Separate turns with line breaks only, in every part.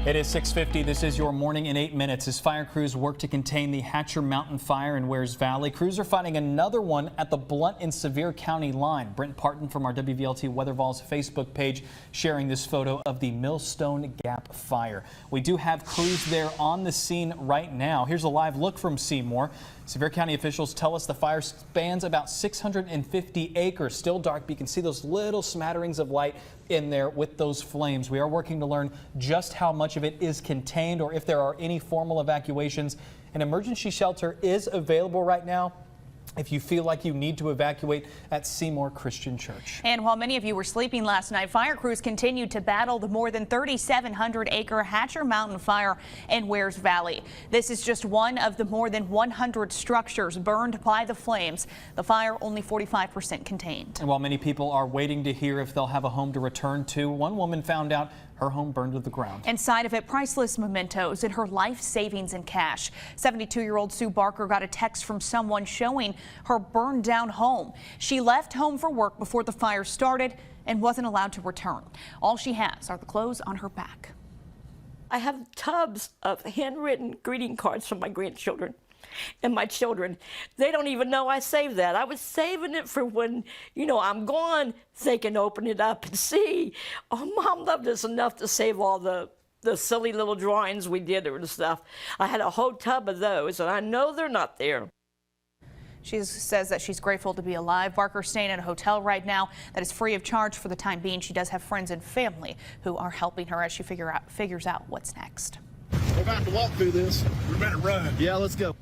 It is 6:50. This is your morning in 8 minutes as fire crews work to contain the Hatcher Mountain fire in Wears Valley. Crews are fighting another one at the Blount and Sevier County line. Brent Parton from our WVLT Weather Vols Facebook page sharing this photo of the Millstone Gap fire. We do have crews there on the scene right now. Here's a live look from Seymour. Sevier County officials tell us the fire spans about 650 acres. Still dark, but you can see those little smatterings of light in there with those flames. We are working to learn just how much of it is contained or if there are any formal evacuations. An emergency shelter is available right now if you feel like you need to evacuate at Seymour Christian Church.
And while many of you were sleeping last night, fire crews continued to battle the more than 3,700-acre Hatcher Mountain fire in Wears Valley. This is just one of the more than 100 structures burned by the flames. The fire only 45% contained. And
while many people are waiting to hear if they'll have a home to return to, one woman found out her home burned to the ground. Inside
of it, priceless mementos and her life savings in cash. 72-year-old Sue Barker got a text from someone showing her burned down home. She left home for work before the fire started and wasn't allowed to return. All she has are the clothes on her back.
I have tubs of handwritten greeting cards from my grandchildren and my children. They don't even know I saved that. I was saving it for when, I'm gone, they can open it up and see. Oh, Mom loved us enough to save all the silly little drawings we did and stuff. I had a whole tub of those, and I know they're not there.
She says that she's grateful to be alive. Barker's staying at a hotel right now that is free of charge for the time being. She does have friends and family who are helping her as she figures out what's next.
We're about to walk through this. We better run. Yeah, let's go.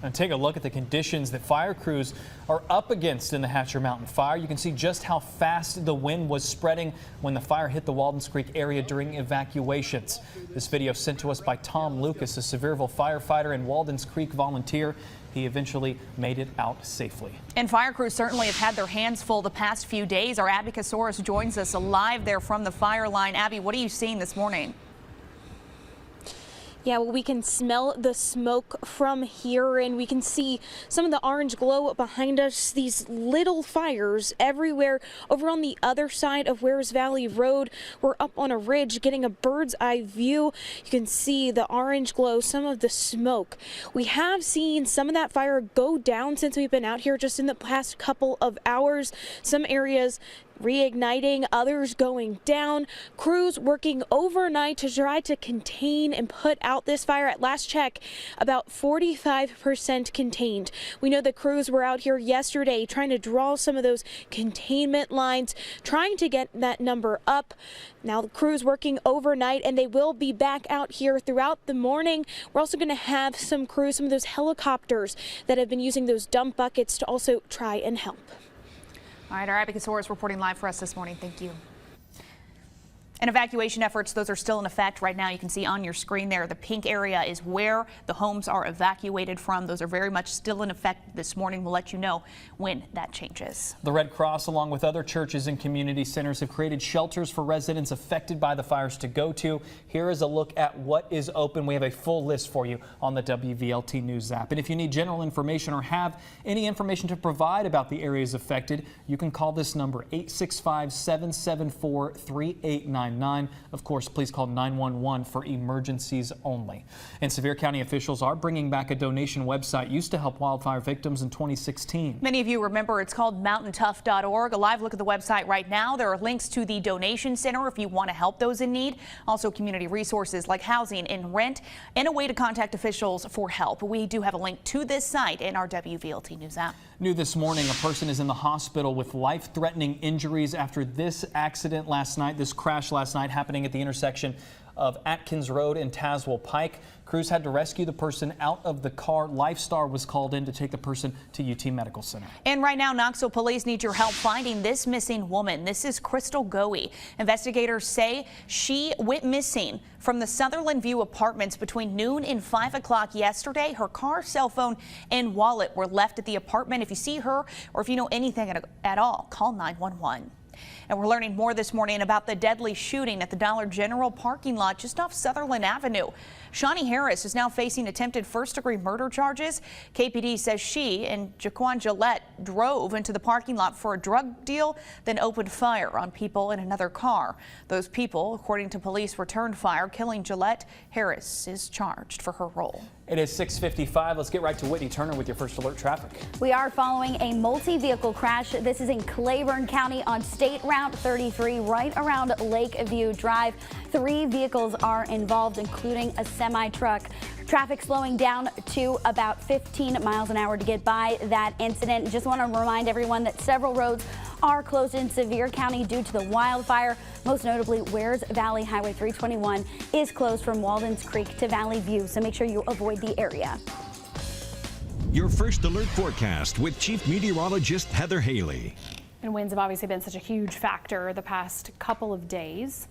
And take a look at the conditions that fire crews are up against in the Hatcher Mountain fire. You can see just how fast the wind was spreading when the fire hit the Waldens Creek area during evacuations. This video sent to us by Tom Lucas, a Sevierville firefighter and Waldens Creek volunteer. He eventually made it out safely.
And fire crews certainly have had their hands full the past few days. Our Abby Kasoris joins us live there from the fire line. Abby, what are you seeing this morning?
Yeah, well, we can smell the smoke from here, and we can see some of the orange glow behind us. These little fires everywhere. Over on the other side of Wears Valley Road, we're up on a ridge getting a bird's eye view. You can see the orange glow, some of the smoke. We have seen some of that fire go down since we've been out here just in the past couple of hours. Some areas reigniting, others going down. Crews working overnight to try to contain and put out this fire. At last check, about 45% contained. We know the crews were out here yesterday trying to draw some of those containment lines, trying to get that number up. Now the crews working overnight, and they will be back out here throughout the morning. We're also going to have some crews, some of those helicopters that have been using those dump buckets to also try and help.
All right, our Abby Kasoris reporting live for us this morning. Thank you. And evacuation efforts, those are still in effect right now. You can see on your screen there, the pink area is where the homes are evacuated from. Those are very much still in effect this morning. We'll let you know when that changes.
The Red Cross, along with other churches and community centers, have created shelters for residents affected by the fires to go to. Here is a look at what is open. We have a full list for you on the WVLT News app. And if you need general information or have any information to provide about the areas affected, you can call this number, 865-774-3899. Of course, please call 911 for emergencies only. And Sevier County officials are bringing back a donation website used to help wildfire victims in 2016.
Many of you remember it's called mountaintough.org. A live look at the website right now. There are links to the donation center if you want to help those in need. Also community resources like housing and rent, and a way to contact officials for help. We do have a link to this site in our WVLT News app.
New this morning, a person is in the hospital with life-threatening injuries after this accident last night, this crash last night happening at the intersection of Atkins Road and Tazewell Pike. Crews had to rescue the person out of the car. LifeStar was called in to take the person to UT Medical Center.
And right now, Knoxville police need your help finding this missing woman. This is Crystal Goey. Investigators say she went missing from the Sutherland View Apartments between noon and 5 o'clock yesterday. Her car, cell phone, and wallet were left at the apartment. If you see her or if you know anything at all, call 911. And we're learning more this morning about the deadly shooting at the Dollar General parking lot just off Sutherland Avenue. Shawnee Harris is now facing attempted first-degree murder charges. KPD says she and Jaquan Gillette drove into the parking lot for a drug deal, then opened fire on people in another car. Those people, according to police, returned fire, killing Gillette. Harris is charged for her role.
It is 6:55. Let's get right to Whitney Turner with your first alert traffic.
We are following a multi-vehicle crash. This is in Claiborne County on State Route 33, right around Lakeview Drive. 3 vehicles are involved, including a semi-truck. Traffic slowing down to about 15 miles an hour to get by that incident. Just want to remind everyone that several roads are closed in Sevier County due to the wildfire. Most notably, Wears Valley Highway 321 is closed from Walden's Creek to Valley View, so make sure you avoid the area.
Your first alert forecast with Chief Meteorologist Heather Haley.
And winds have obviously been such a huge factor the past couple of days,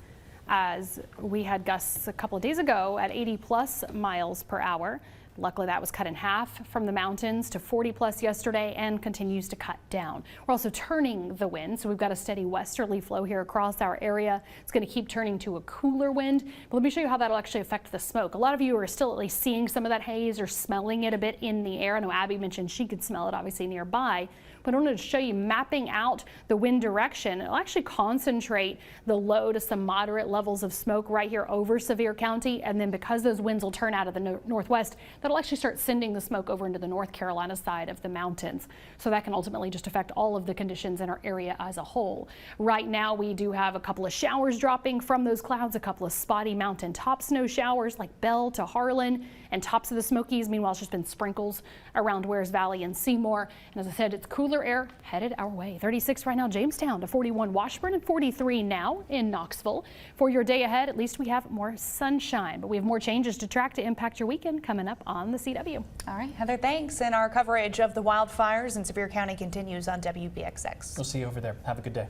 as we had gusts a couple of days ago at 80+ miles per hour. Luckily, that was cut in half from the mountains to 40+ yesterday and continues to cut down. We're also turning the wind, so we've got a steady westerly flow here across our area. It's going to keep turning to a cooler wind, but let me show you how that'll actually affect the smoke. A lot of you are still at least seeing some of that haze or smelling it a bit in the air. I know Abby mentioned she could smell it obviously nearby. But I wanted to show you mapping out the wind direction. It'll actually concentrate the low to some moderate levels of smoke right here over Sevier County. And then because those winds will turn out of the northwest, that'll actually start sending the smoke over into the North Carolina side of the mountains. So that can ultimately just affect all of the conditions in our area as a whole. Right now, we do have a couple of showers dropping from those clouds, a couple of spotty mountain top snow showers like Bell to Harlan and tops of the Smokies. Meanwhile, it's just been sprinkles around Wears Valley and Seymour. And as I said, it's cooler air headed our way. 36 right now, Jamestown to 41, Washburn, and 43 now in Knoxville. For your day ahead, at least we have more sunshine, but we have more changes to track to impact your weekend coming up on the CW.
All right, Heather, thanks. And our coverage of the wildfires in Sevier County continues on WBXX.
We'll see you over there. Have a good day.